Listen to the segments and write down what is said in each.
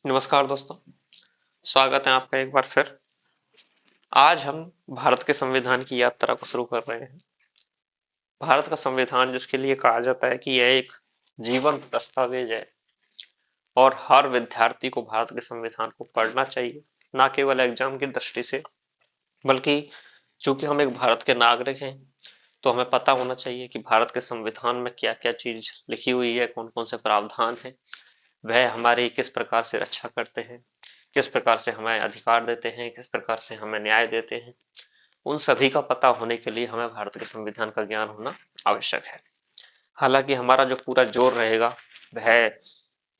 नमस्कार दोस्तों, स्वागत है आपका एक बार फिर। आज हम भारत के संविधान की यात्रा को शुरू कर रहे हैं। भारत का संविधान जिसके लिए कहा जाता है कि यह एक जीवंत दस्तावेज है और हर विद्यार्थी को भारत के संविधान को पढ़ना चाहिए, ना केवल एग्जाम की दृष्टि से, बल्कि चूंकि हम एक भारत के नागरिक हैं तो हमें पता होना चाहिए कि भारत के संविधान में क्या क्या चीज लिखी हुई है, कौन कौन से प्रावधान है, वह हमारी किस प्रकार से रक्षा करते हैं, किस प्रकार से हमें अधिकार देते हैं, किस प्रकार से हमें न्याय देते हैं। उन सभी का पता होने के लिए हमें भारत के संविधान का ज्ञान होना आवश्यक है। हालांकि हमारा जो पूरा जोर रहेगा वह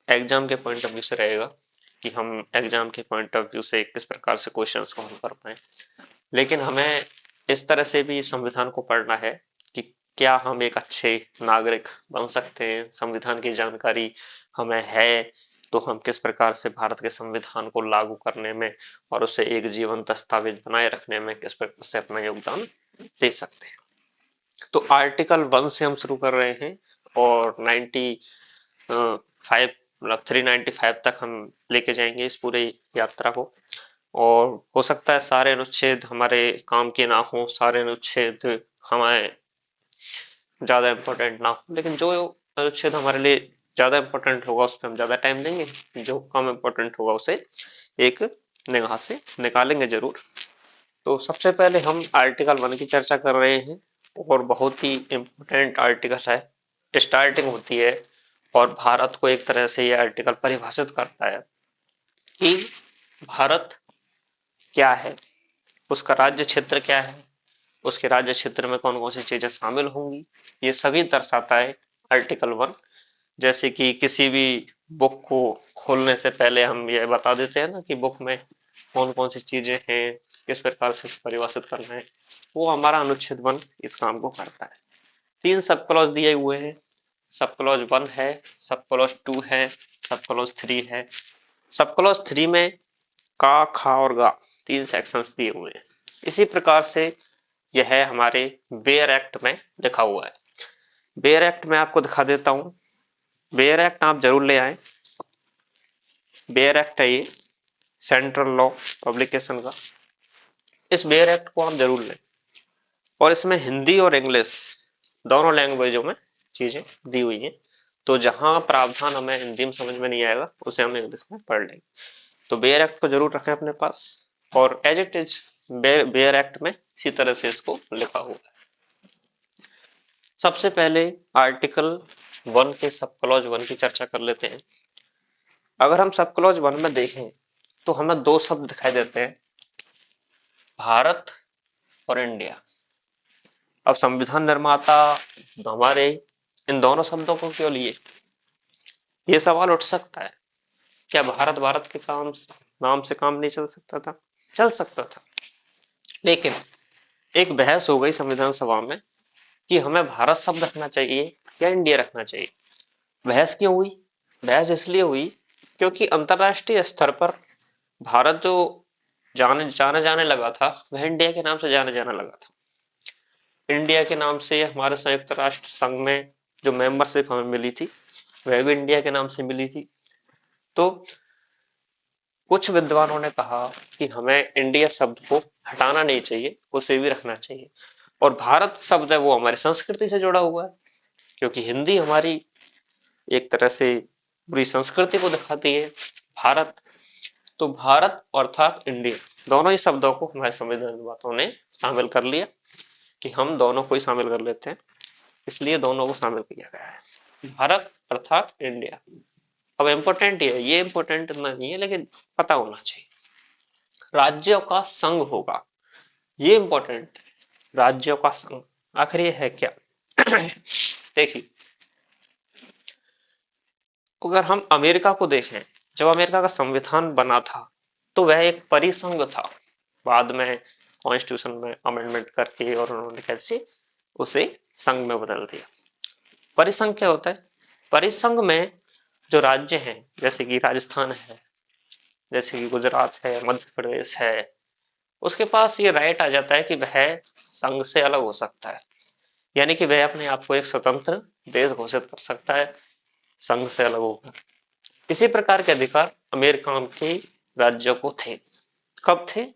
एग्जाम के पॉइंट ऑफ व्यू से रहेगा कि हम एग्जाम के पॉइंट ऑफ व्यू से किस प्रकार से क्वेश्चंस को हल कर पाए। लेकिन हमें इस तरह से भी संविधान को पढ़ना है कि क्या हम एक अच्छे नागरिक बन सकते हैं, संविधान की जानकारी हमें है तो हम किस प्रकार से भारत के संविधान को लागू करने में और उसे एक जीवन दस्तावेज बनाए रखने में किस प्रकार से अपना योगदान दे सकते हैं। तो आर्टिकल 1 से हम शुरू कर रहे हैं और 95 मतलब 395 तक हम लेके जाएंगे इस पूरे यात्रा को। और हो सकता है सारे अनुच्छेद हमारे काम के ना हो, सारे अनुच्छेद हमारे ज्यादा इम्पोर्टेंट ना हो, लेकिन जो अनुच्छेद हमारे लिए ज्यादा इम्पोर्टेंट होगा उस पर हम ज्यादा टाइम देंगे, जो कम इम्पोर्टेंट होगा उसे एक निगाह से निकालेंगे जरूर। तो सबसे पहले हम आर्टिकल 1 की चर्चा कर रहे हैं और बहुत ही इम्पोर्टेंट आर्टिकल है। स्टार्टिंग होती है और भारत को एक तरह से यह आर्टिकल परिभाषित करता है कि भारत क्या है, उसका राज्य क्षेत्र क्या है, उसके राज्य क्षेत्र में कौन कौन सी चीजें शामिल होंगी, ये सभी दर्शाता है आर्टिकल 1। जैसे कि किसी भी बुक को खोलने से पहले हम ये बता देते हैं ना कि बुक में कौन कौन सी चीजें हैं, किस प्रकार से परिभाषित करना है, वो हमारा अनुच्छेद 1 इस काम को करता है। 3 सब क्लॉज दिए हुए हैं। सब क्लॉज 1 है, सब क्लॉज 2 है, सब क्लॉज 3 है। सब क्लॉज 3 में का, खा और गा 3 सेक्शंस दिए हुए हैं। इसी प्रकार से यह हमारे बेयर एक्ट में लिखा हुआ है। बेयर एक्ट में आपको दिखा देता हूं। बेयर एक्ट आप जरूर ले आए। बेयर एक्ट है ये, सेंट्रल लॉ पब्लिकेशन का। इस बेयर एक्ट को आप जरूर लें और इसमें हिंदी और इंग्लिश दोनों लैंग्वेजों में चीजें दी हुई हैं। तो जहां प्रावधान हमें हिंदी में समझ में नहीं आएगा उसे हम इंग्लिश में पढ़ लेंगे। तो बेयर एक्ट को जरूर रखें अपने पास और as it is bare act में इसी तरह से इसको लिखा हुआ है। सबसे पहले आर्टिकल 1 के सब क्लॉज 1 की चर्चा कर लेते हैं। अगर हम सब क्लॉज 1 में देखें तो हमें दो शब्द दिखाई देते हैं, भारत और इंडिया। अब संविधान निर्माता हमारे इन दोनों शब्दों को क्यों लिए, ये सवाल उठ सकता है। क्या भारत भारत के काम नाम से काम नहीं चल सकता था? चल सकता था, लेकिन एक बहस हो गई संविधान सभा में कि हमें भारत शब्द रखना चाहिए या इंडिया रखना चाहिए। बहस क्यों हुई? बहस इसलिए हुई क्योंकि अंतरराष्ट्रीय स्तर पर भारत जो जाने जाने लगा था वह इंडिया के नाम से जाने जाने लगा था। इंडिया के नाम से हमारे संयुक्त राष्ट्र संघ में जो मेंबरशिप हमें मिली थी वह भी इंडिया के नाम से मिली थी। तो कुछ विद्वानों ने कहा कि हमें इंडिया शब्द को हटाना नहीं चाहिए, उसे भी रखना चाहिए। और भारत शब्द है वो हमारी संस्कृति से जुड़ा हुआ है, क्योंकि हिंदी हमारी एक तरह से पूरी संस्कृति को दिखाती है। भारत, तो भारत अर्थात इंडिया दोनों ही शब्दों को हमारे संविधान निर्माताओं ने शामिल कर लिया कि हम दोनों को ही शामिल कर लेते हैं, इसलिए दोनों को शामिल किया गया है, भारत अर्थात इंडिया। अब इम्पोर्टेंट ये इम्पोर्टेंट इतना नहीं है लेकिन पता होना चाहिए। राज्यों का संघ होगा, ये इम्पोर्टेंट है। राज्यों का संघ आखिर ये है क्या? देखिए, अगर हम अमेरिका को देखें, जब अमेरिका का संविधान बना था तो वह एक परिसंघ था। बाद में कॉन्स्टिट्यूशन में अमेंडमेंट करके और उन्होंने कैसे उसे संघ में बदल दिया। परिसंघ क्या होता है? परिसंघ में जो राज्य हैं, जैसे कि राजस्थान है, जैसे कि गुजरात है, मध्य प्रदेश है, उसके पास ये राइट आ जाता है कि वह संघ से अलग हो सकता है, यानी कि वह अपने आप को एक स्वतंत्र देश घोषित कर सकता है संघ से अलग होकर। इसी प्रकार के अधिकार अमेरिका के राज्यों को थे। कब थे?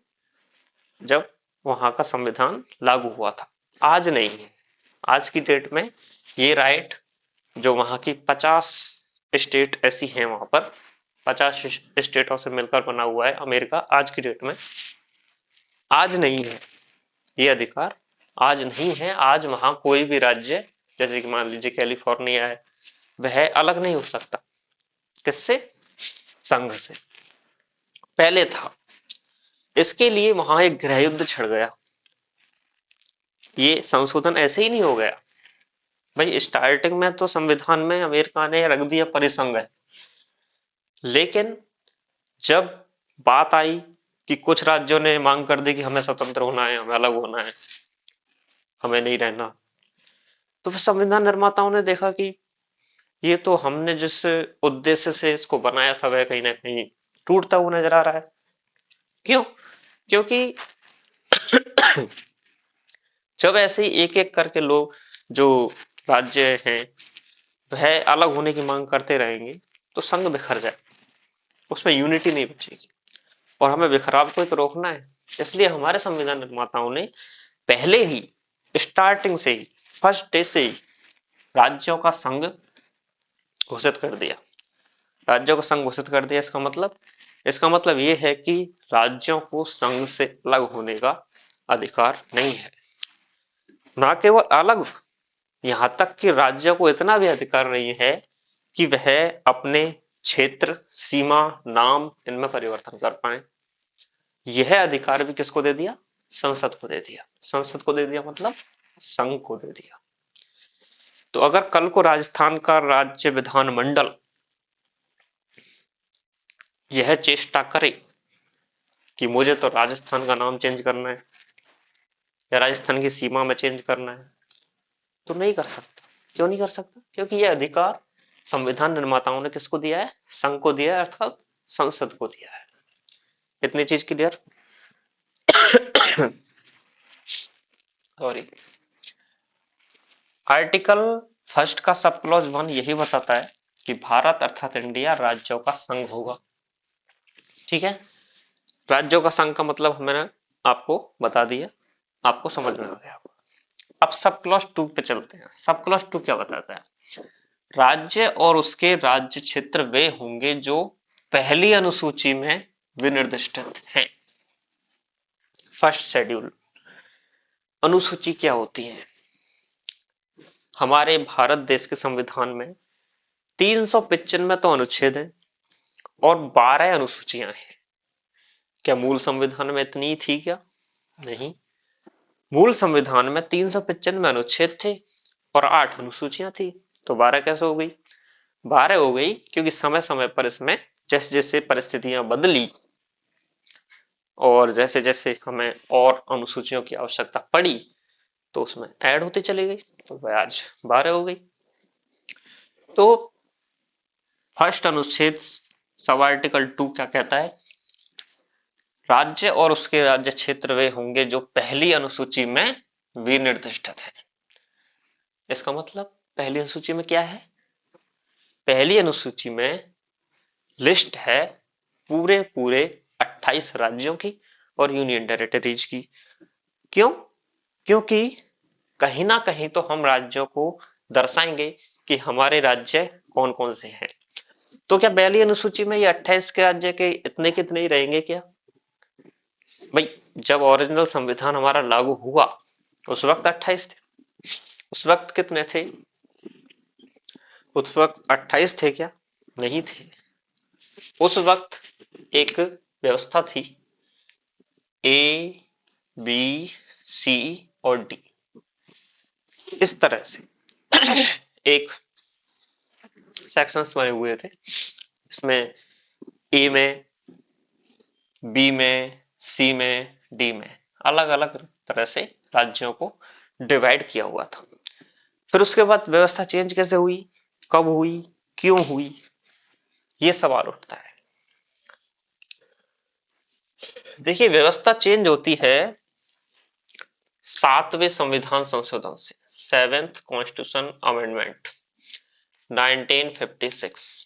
जब वहां का संविधान लागू हुआ था। आज नहीं है। आज की डेट में ये राइट जो वहां की 50 स्टेट ऐसी हैं, वहां पर 50 स्टेटों से मिलकर बना हुआ है अमेरिका, आज की डेट में आज नहीं है। ये अधिकार आज नहीं है। आज वहां कोई भी राज्य, जैसे कि मान लीजिए कैलिफोर्निया है, वह अलग नहीं हो सकता। किससे? संघ से। पहले था। इसके लिए वहां एक गृह युद्ध छिड़ गया। ये संशोधन ऐसे ही नहीं हो गया भाई। स्टार्टिंग में तो संविधान में अमेरिका ने रख दिया परिसंघ है, लेकिन जब बात आई कि कुछ राज्यों ने मांग कर दी कि हमें स्वतंत्र होना है, हमें अलग होना है, हमें नहीं रहना, तो फिर संविधान निर्माताओं ने देखा कि ये तो हमने जिस उद्देश्य से इसको बनाया था वह कहीं ना कहीं टूटता हुआ नजर आ रहा है। क्यों? क्योंकि जब ऐसे ही एक एक करके लोग, जो राज्य हैं, वह अलग होने की मांग करते रहेंगे, तो संघ बिखर जाए, उसमें यूनिटी नहीं बचेगी। और हमें बिखराव को तो रोकना है। इसलिए हमारे संविधान निर्माताओं ने पहले ही, स्टार्टिंग से ही, फर्स्ट डे से ही राज्यों का संघ घोषित कर दिया। राज्यों का संघ घोषित कर दिया। इसका मतलब ये है कि राज्यों को संघ से अलग होने का अधिकार नहीं है। ना केवल अलग, यहां तक कि राज्यों को इतना भी अधिकार नहीं है कि वह अपने क्षेत्र, सीमा, नाम इनमें परिवर्तन कर पाए। यह अधिकार भी किसको दे दिया? संसद को दे दिया। संसद को दे दिया मतलब संघ को दे दिया। तो अगर कल को राजस्थान का राज्य विधानमंडल यह चेष्टा करे कि मुझे तो राजस्थान का नाम चेंज करना है या राजस्थान की सीमा में चेंज करना है, तो नहीं कर सकता। क्यों नहीं कर सकता? क्योंकि यह अधिकार संविधान निर्माताओं ने किसको दिया है? संघ को दिया है, अर्थात संसद को दिया है। इतनी चीज क्लियर? सॉरी। आर्टिकल फर्स्ट का सब क्लॉज 1 यही बताता है कि भारत अर्थात इंडिया राज्यों का संघ होगा। ठीक है। राज्यों का संघ का मतलब मैंने आपको बता दिया, आपको समझ में आ गया। अब सब क्लॉज 2 पे चलते हैं। सब क्लॉज 2 क्या बताता है? राज्य और उसके राज्य क्षेत्र वे होंगे जो पहली अनुसूची में विनिर्दिष्टित हैं। First schedule. अनुसूची क्या होती है? हमारे भारत देश के संविधान में 395 तो अनुच्छेद हैं और 12 अनुसूचियां हैं। क्या मूल संविधान में इतनी थी क्या? नहीं। मूल संविधान में 395 अनुच्छेद थे और 8 अनुसूचियां थी। तो 12 कैसे हो गई? 12 हो गई क्योंकि समय समय पर इसमें जैसे जैसे परिस्थितियां बदली और जैसे जैसे हमें और अनुसूचियों की आवश्यकता पड़ी, तो उसमें ऐड होती चली गई, तो वह आज 12 हो गई। तो फर्स्ट अनुच्छेद सब आर्टिकल 2 क्या कहता है? राज्य और उसके राज्य क्षेत्र वे होंगे जो पहली अनुसूची में विनिर्दिष्टित है। इसका मतलब पहली अनुसूची में क्या है? पहली अनुसूची में लिस्ट है पूरे पूरे 28 राज्यों की और यूनियन टेरिटरीज की। क्यों? क्योंकि कहीं ना कहीं तो हम राज्यों को दर्शाएंगे कि हमारे राज्य कौन कौन से हैं। तो क्या पहली अनुसूची में ये 28 के राज्य के इतने कितने ही रहेंगे क्या? भाई जब ओरिजिनल संविधान हमारा लागू हुआ उस वक्त 28 थे। उस वक्त कितने थे? उस वक्त 28 थे क्या? नहीं थे। उस वक्त एक व्यवस्था थी, ए, बी, सी और डी, इस तरह से एक सेक्शंस बने हुए थे। इसमें ए में, बी में, सी में, डी में अलग अलग तरह से राज्यों को डिवाइड किया हुआ था। फिर उसके बाद व्यवस्था चेंज कैसे हुई, कब हुई, क्यों हुई, ये सवाल उठता है। देखिए व्यवस्था चेंज होती है 7वें संविधान संशोधन से, 7th कॉन्स्टिट्यूशन अमेंडमेंट 1956।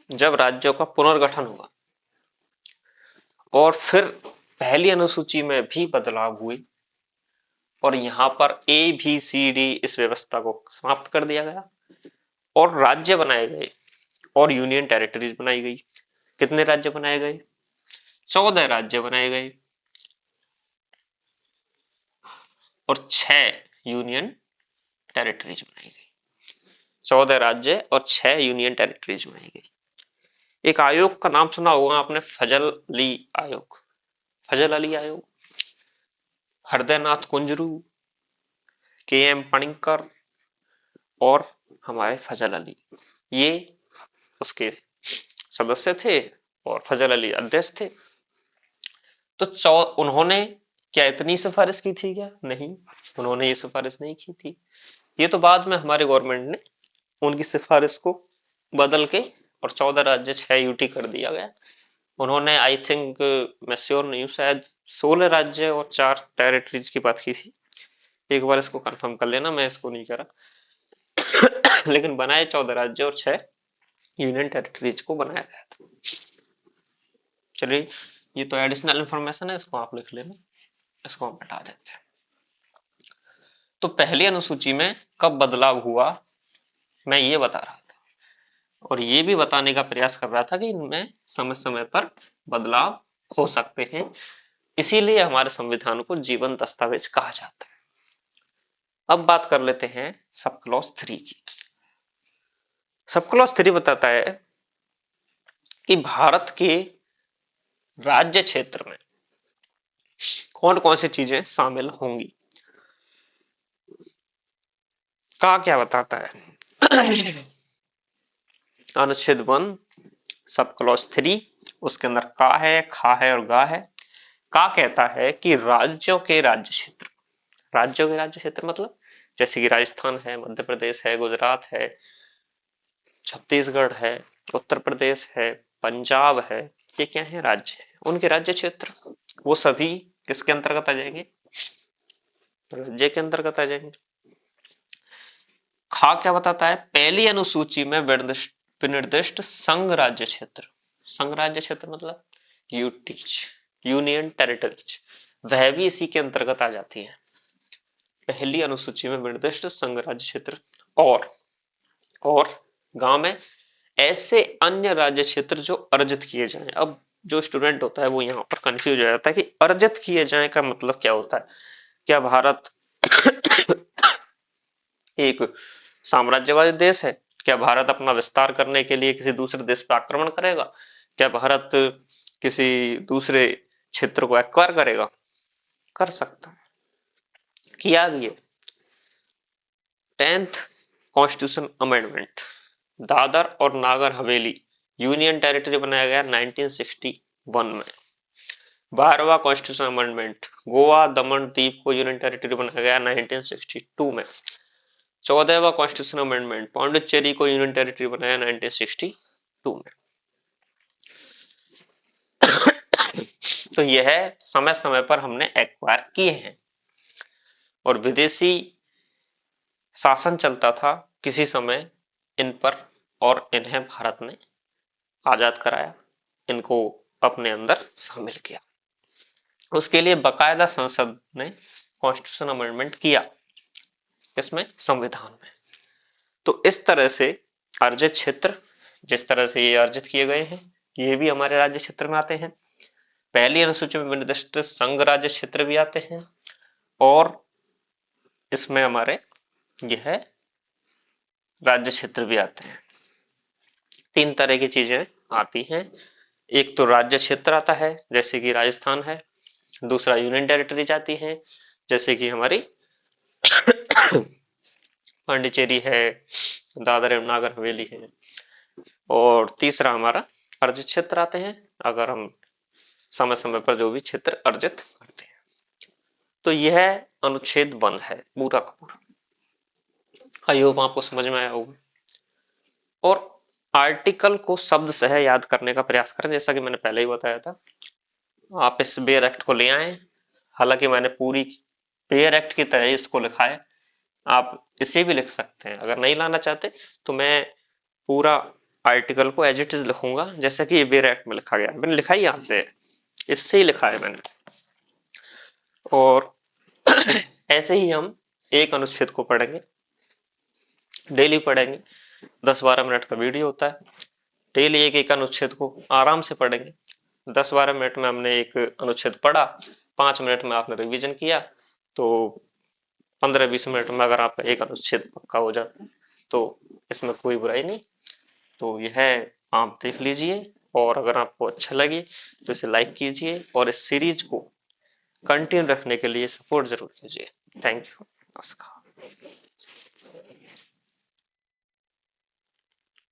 जब राज्यों का पुनर्गठन हुआ और फिर पहली अनुसूची में भी बदलाव हुए और यहाँ पर ABCD इस व्यवस्था को समाप्त कर दिया गया और राज्य बनाए गए और यूनियन टेरिटरीज बनाई गई। कितने राज्य बनाए गए? 14 राज्य बनाए गए और 6 यूनियन टेरिटरीज बनाई गई। 14 राज्य और 6 यूनियन टेरिटरीज बनाई गई। एक आयोग का नाम सुना होगा आपने, फजल अली आयोग। फजल अली आयोग, हृदयनाथ कुंजरू, KM पणिक्कर और हमारे फजल अली, ये उसके सदस्य थे और फजल अली अध्यक्ष थे। तो उन्होंने क्या इतनी सिफारिश की थी क्या? नहीं, उन्होंने ये सिफारिश नहीं की थी। ये तो बाद में हमारे गवर्नमेंट ने उनकी सिफारिश को बदल के और 14 राज्य 6 यूटी कर दिया गया। उन्होंने आई थिंक, मैं श्योर नहीं हूँ, शायद 16 राज्य और 4 टेरिटरीज की बात की थी। एक बार इसको कंफर्म कर लेना, मैं इसको नहीं करा। लेकिन बनाए 14 राज्य और 6 यूनियन टेरिटरीज को बनाया गया था। चलिए, ये तो एडिशनल इंफॉर्मेशन है, इसको आप लिख लेना, इसको हम हटा देते हैं। तो पहली अनुसूची में कब बदलाव हुआ, मैं ये बता रहा था और ये भी बताने का प्रयास कर रहा था कि इनमें समय समय पर बदलाव हो सकते हैं, इसीलिए हमारे संविधान को जीवन दस्तावेज कहा जाता है। अब बात कर लेते हैं सब क्लॉज 3 की। सब क्लॉज 3 बताता है कि भारत के राज्य क्षेत्र में कौन कौन सी चीजें शामिल होंगी। का क्या बताता है? अनुच्छेद 1 सब क्लॉज 3, उसके अंदर का है, खा है और गा है। का कहता है कि राज्यों के राज्य क्षेत्र, राज्यों के राज्य क्षेत्र मतलब जैसे कि राजस्थान है, मध्य प्रदेश है, गुजरात है, छत्तीसगढ़ है, उत्तर प्रदेश है, पंजाब है, ये क्या है? राज्य है। उनके राज्य क्षेत्र वो सभी किसके अंतर्गत आ जाएंगे? राज्य के अंतर्गत आ जाएंगे। खा क्या बताता है? पहली अनुसूची में विनिर्दिष्ट संघ राज्य क्षेत्र, संघ राज्य क्षेत्र मतलब यूटीज, यूनियन टेरिटरीज, वह भी इसी के अंतर्गत आ जाती है। पहली अनुसूची में निर्दिष्ट संघ राज्य क्षेत्र और गांव में ऐसे अन्य राज्य क्षेत्र जो अर्जित किए जाएं। अब जो स्टूडेंट होता है वो यहाँ पर कंफ्यूज हो जाता है कि अर्जित किए जाएं का मतलब क्या होता है। क्या भारत एक साम्राज्यवादी देश है? क्या भारत अपना विस्तार करने के लिए किसी दूसरे देश पर आक्रमण करेगा? क्या भारत किसी दूसरे क्षेत्र को एक्वायर करेगा? कर सकता है, किया भी है। 10th कॉन्स्टिट्यूशन अमेंडमेंट, दादर और नागर हवेली यूनियन टेरिटरी बनाया गया 1961 में। 12वां कॉन्स्टिट्यूशन अमेंडमेंट, गोवा दमन द्वीप को यूनियन टेरिटरी बनाया गया 1962 में। 14वां कॉन्स्टिट्यूशन अमेंडमेंट, पांडिचेरी को यूनियन टेरिटरी बनाया 1962 में। तो यह समय समय पर हमने एक्वायर किए हैं और विदेशी शासन चलता था किसी समय इन पर और इन्हें भारत ने आजाद कराया, इनको अपने अंदर शामिल किया। उसके लिए बकायदा संसद ने कॉन्स्टिट्यूशन अमेंडमेंट किया, इसमें संविधान में। तो इस तरह से अर्जित क्षेत्र, जिस तरह से ये अर्जित किए गए हैं, ये भी हमारे राज्य क्षेत्र में आते हैं। पहली अनुसूची में निर्दिष्ट संघ राज्य क्षेत्र भी आते हैं और इसमें हमारे यह राज्य क्षेत्र भी आते हैं। 3 तरह की चीजें आती हैं। एक तो राज्य क्षेत्र आता है जैसे कि राजस्थान है, दूसरा यूनियन टेरिटरी जाती है जैसे कि हमारी पांडिचेरी है, दादर एवं नागर हवेली है, और तीसरा हमारा अर्जित क्षेत्र आते हैं अगर हम समय समय पर जो भी क्षेत्र अर्जित करते हैं। तो यह अनुच्छेद 1 है पूरा का पूरा। आई होप आपको समझ में आया होगा। और आर्टिकल को शब्द सह याद करने का प्रयास करें, जैसा कि मैंने पहले ही बताया था। आप इस बेयर एक्ट को ले आए, हालांकि मैंने पूरी बेयर एक्ट की तरह ही इसको लिखा है, आप इसे भी लिख सकते हैं। अगर नहीं लाना चाहते तो मैं पूरा आर्टिकल को एज इट इज लिखूंगा, जैसे कि ये बेर एक्ट में लिखा गया है। मैंने लिखा ही यहाँ से है, इससे ही लिखा है मैंने। और ऐसे ही हम एक अनुच्छेद को पढ़ेंगे, डेली पढ़ेंगे। 10-12 मिनट का वीडियो होता है, डेली एक एक अनुच्छेद को आराम से पढ़ेंगे। 10-12 मिनट में हमने एक अनुच्छेद पढ़ा, 5 मिनट में आपने रिवीजन किया, तो 15-20 मिनट में अगर आपका एक अनुच्छेद पक्का हो जाता है, तो इसमें कोई बुराई नहीं। तो यह आप देख लीजिए, और अगर आपको अच्छा लगे तो इसे लाइक कीजिए, और इस सीरीज को कंटिन्यू रखने के लिए सपोर्ट जरूर कीजिए। Thank you. नमस्कार।